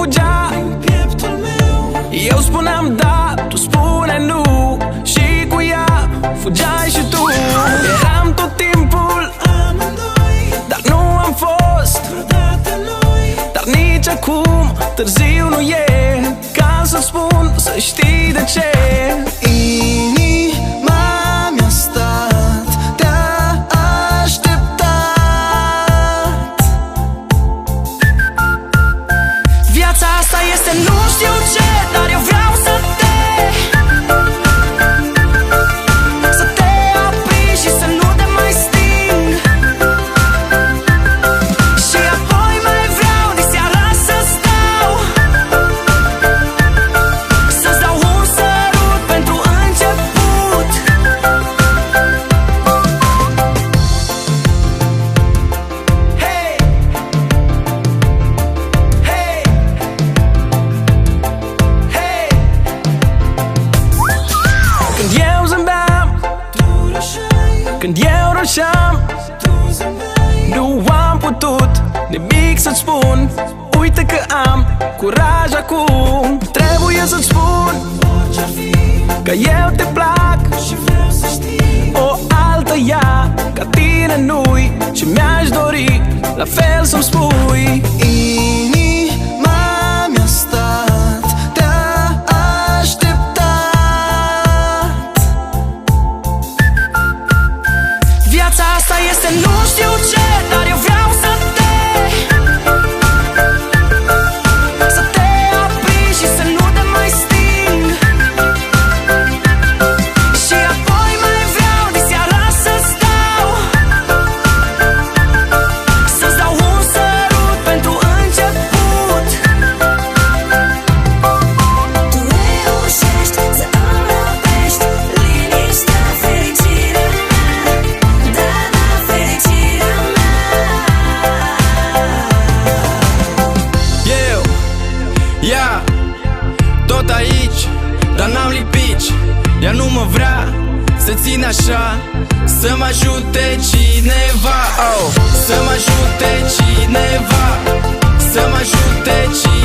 fugea din pieptul meu. Eu spuneam da, tu spune nu, și cu ea fugeai și tu. Eram tot timpul amândoi, dar nu am fost vreodată noi. Dar nici acum târziu nu e ca să spun, să știi de ce. Inima mi-a stat, te-a așteptat. Viața asta este nu știu ce, dar eu vreau să te aprind și să nu te mai sting. Și apoi mai vreau de seara să stau, să-ți dau un sărut pentru început. Hey, hey, hey. Când eu zâmbeam, tu rășeai. Când eu rășeam, tu zâmbeai. Nu am putut nimic să-ți spun. Uite că am curaj acum. Trebuie să-ți spun orice-ar fi, că eu te plac și vreau să știi. O altă ea ca tine nu-i și mi-aș dori la fel să-mi spui. Inima mi-a stat, te-a așteptat. Viața asta este nu știu ce, dar eu vreau să te aprind și să nu te mai sting. Și apoi mai vreau de seara să stau, să-ți dau un sărut pentru început. Tu reușești să îmi răpești liniștea, fericirea mea. Da, da, fericirea mea. Eu, ea, tot aici, dar n-am lipici. Ea nu mă vrea să țin așa, să mă ajute cineva, oh. Să mă ajute cineva, să mă ajute cineva.